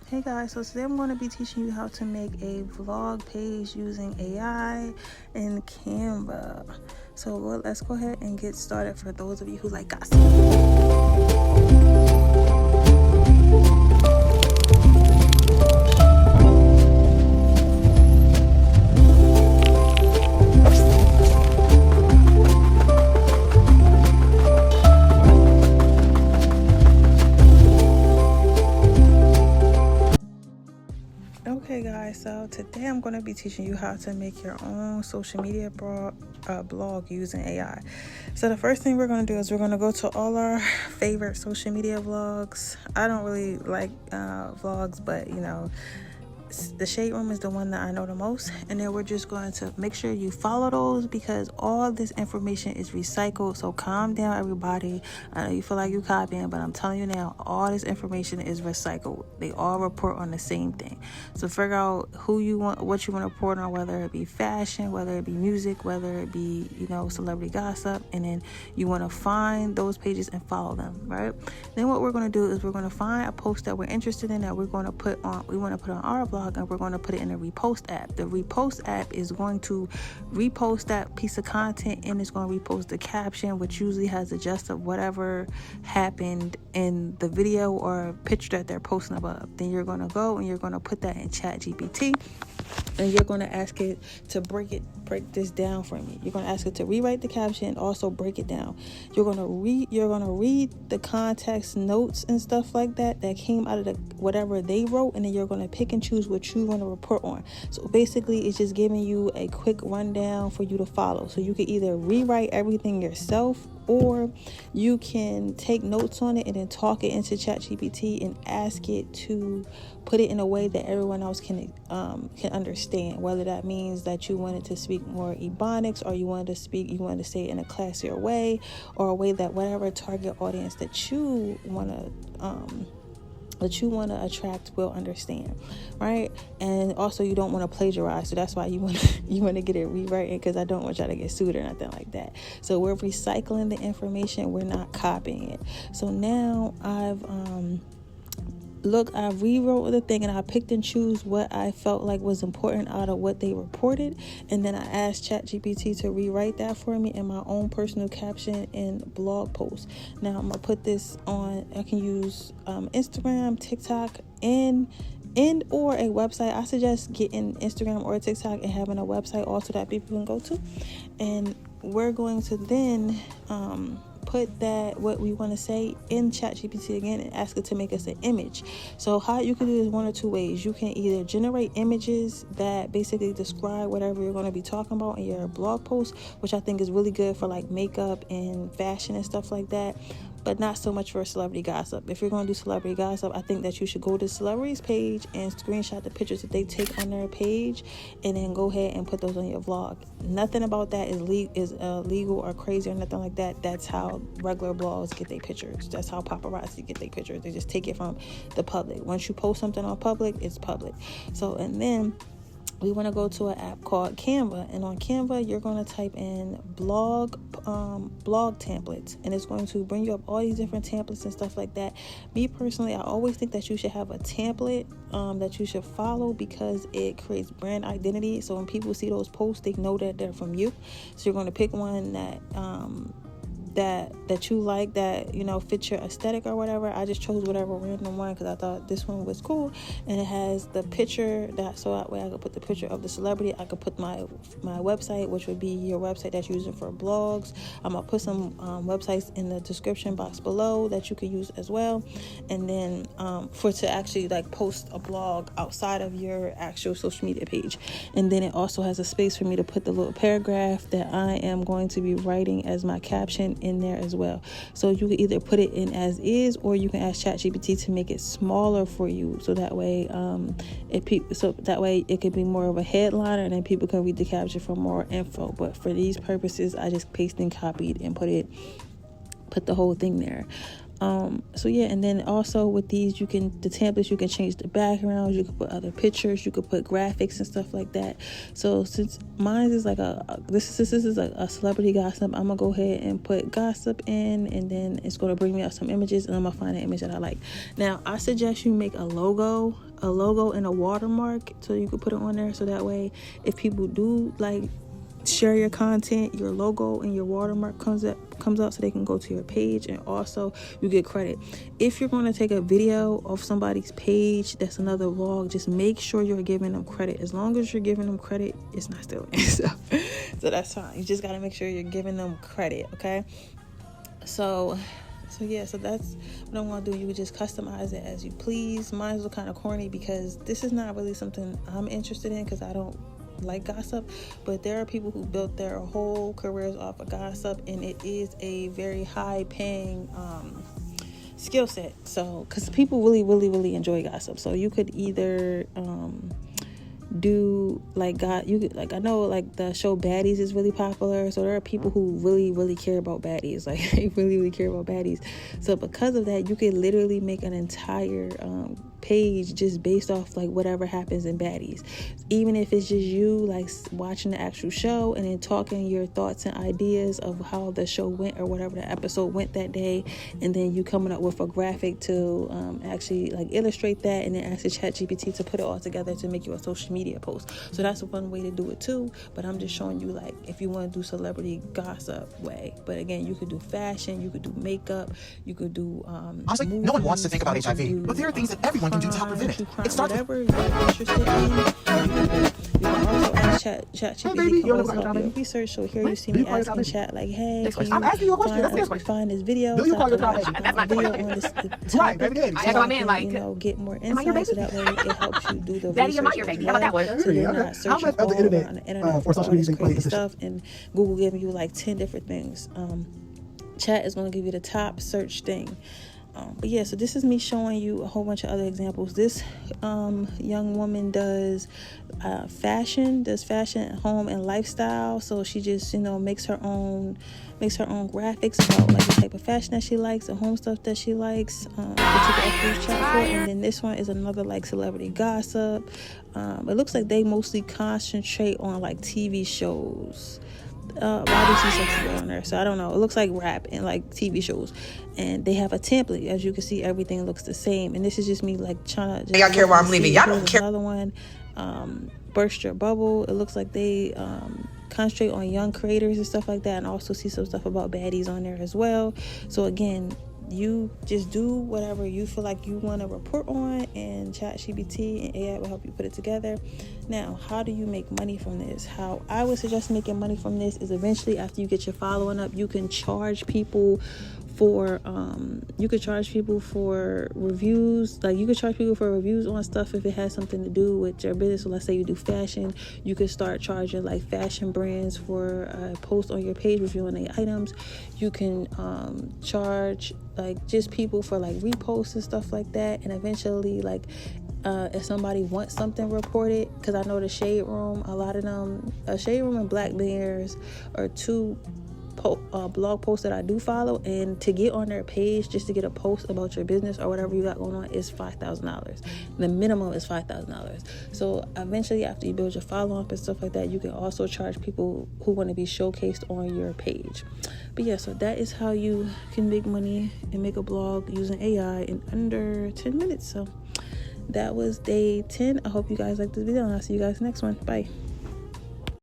Hey guys, so today I'm going to be teaching you how to make a vlog page using AI and Canva. So let's go ahead and get started for those of you who like gossip. Okay guys, so today I'm going to be teaching you how to make your own social media blog using AI. So the first thing we're going to do is we're going to go to all our favorite social media vlogs. I don't really like vlogs, but the Shade Room is the one that I know the most, and then we're just going to make sure you follow those because all this information is recycled. So calm down, everybody. I know you feel like you copying, but I'm telling you now, all this information is recycled. They all report on the same thing. So figure out who you want, what you want to report on, whether it be fashion, whether it be music, whether it be celebrity gossip, and then you want to find those pages and follow them, right? Then what we're going to do is we're going to find a post that we're interested in that we want to put on our blog, and we're going to put it in a repost app. The repost app is going to repost that piece of content, and it's going to repost the caption, which usually has a gist of whatever happened in the video or picture that they're posting above. Then you're going to go and you're going to put that in ChatGPT, and you're going to ask it to break this down for me. You're going to ask it to rewrite the caption and also break it down. You're going to read the context notes and stuff like that came out of whatever they wrote, and then you're going to pick and choose what you want to report on. So basically it's just giving you a quick rundown for you to follow. So you can either rewrite everything yourself, or you can take notes on it and then talk it into ChatGPT and ask it to put it in a way that everyone else can understand. Whether that means that you wanted to speak more Ebonics, or you wanted to say it in a classier way, or a way that whatever target audience that you want to attract will understand, right? And also you don't want to plagiarize, so that's why you want to get it rewritten, because I don't want y'all to get sued or nothing like that. So we're recycling the information, we're not copying it. So now I rewrote the thing, and I picked and choose what I felt like was important out of what they reported, and then I asked ChatGPT to rewrite that for me in my own personal caption and blog post. Now I'm gonna put this on. I can use Instagram, TikTok, and or a website. I suggest getting Instagram or TikTok and having a website also that people can go to, and we're going to then put that what we want to say in ChatGPT again and ask it to make us an image. So how you can do this one or two ways. You can either generate images that basically describe whatever you're going to be talking about in your blog post, which I think is really good for like makeup and fashion and stuff like that, but not so much for celebrity gossip. If you're going to do celebrity gossip, I think that you should go to celebrities page and screenshot the pictures that they take on their page, and then go ahead and put those on your vlog. Nothing about that is legal or crazy or nothing like that. That's how regular blogs get their pictures. That's how paparazzi get their pictures. They just take it from the public. Once you post something on public, it's public. So, and then we want to go to an app called Canva, and on Canva you're going to type in blog templates, and it's going to bring you up all these different templates and stuff like that. Me personally, I always think that you should have a template that you should follow, because it creates brand identity. So when people see those posts, they know that they're from you. So you're going to pick one that you like, that fits your aesthetic or whatever. I just chose whatever random one because I thought this one was cool, and it has the picture so that way I could put the picture of the celebrity. I could put my website, which would be your website that's using for blogs. I'm gonna put some websites in the description box below that you can use as well, and then to actually like post a blog outside of your actual social media page. And then it also has a space for me to put the little paragraph that I am going to be writing as my caption in there as well. So you can either put it in as is, or you can ask ChatGPT to make it smaller for you, so that way it could be more of a headliner, and then people can read the caption for more info. But for these purposes, I just pasted and copied and put the whole thing there. So yeah, and then also with these, the templates, you can change the backgrounds, you can put other pictures, you could put graphics and stuff like that. So since mine is like this is a celebrity gossip, I'm gonna go ahead and put gossip in, and then it's gonna bring me up some images, and I'm gonna find an image that I like. Now I suggest you make a logo and a watermark, so you can put it on there, so that way if people do like share your content, your logo and your watermark comes out so they can go to your page, and also you get credit. If you're going to take a video of somebody's page that's another vlog, just make sure you're giving them credit. As long as you're giving them credit, it's not stealing. So that's fine. You just got to make sure you're giving them credit, okay? So yeah, so that's what I'm going to do. You would just customize it as you please. Mine was kind of corny because this is not really something I'm interested in, because I don't like gossip, but there are people who built their whole careers off of gossip, and it is a very high paying skill set. So because people really enjoy gossip, so you could either do like I know like the show Baddies is really popular, so there are people who really care about baddies, like they really care about baddies. So because of that, you could literally make an entire page just based off like whatever happens in Baddies, even if it's just you like watching the actual show and then talking your thoughts and ideas of how the show went or whatever the episode went that day, and then you coming up with a graphic to actually like illustrate that, and then ask the ChatGPT to put it all together to make you a social media post. So that's one way to do it too, but I'm just showing you like if you want to do celebrity gossip way. But again, you could do fashion, you could do makeup, you could do honestly, no one wants to think about HIV, but there are things that everyone can do to help prevent it. It starts whatever you're interested in. You can also ask ChatGPT to help your research. So here you see me asking Chat like, hey, I'm asking you a question. find this video. Do you call your child baby? That's my video question. on this Right, baby daddy. I asked my man, like, get more am I your insight, so baby? that way it helps you do the Daddy, research. am I your as baby? How about that well. one? So you're Okay. not How searching much of the all internet, on the internet for social media crazy position? stuff, and Google giving you like 10 different things. Chat is going to give you the top search thing. But yeah, so this is me showing you a whole bunch of other examples. This young woman does fashion, home and lifestyle. So she just makes her own graphics about like the type of fashion that she likes, the home stuff that she likes. And then this one is another like celebrity gossip. It looks like they mostly concentrate on like TV shows. Why do see sexy girl on there? So I don't know. It looks like rap and like TV shows, and they have a template. As you can see, everything looks the same. And this is just me like trying to. Y'all care where I'm leaving? Y'all don't care. Another one, Burst Your Bubble. It looks like they concentrate on young creators and stuff like that, and also see some stuff about baddies on there as well. So again, you just do whatever you feel like you want to report on, and ChatGPT and AI will help you put it together. Now, how do you make money from this? How I would suggest making money from this is eventually after you get your following up, you can charge people for reviews. Like you could charge people for reviews on stuff if it has something to do with your business. So let's say you do fashion, you could start charging like fashion brands for a post on your page reviewing the items. You can charge like just people for like reposts and stuff like that. And eventually like if somebody wants something reported, because I know the Shade Room, a lot of them, Shade Room and Black Bears are two blog posts that I do follow, and to get on their page just to get a post about your business or whatever you got going on is $5,000. The minimum is $5,000. So eventually after you build your follow up and stuff like that, you can also charge people who want to be showcased on your page. But yeah, so that is how you can make money and make a blog using AI in under 10 minutes. So that was day 10. I hope you guys liked this video, and I'll see you guys next one. Bye.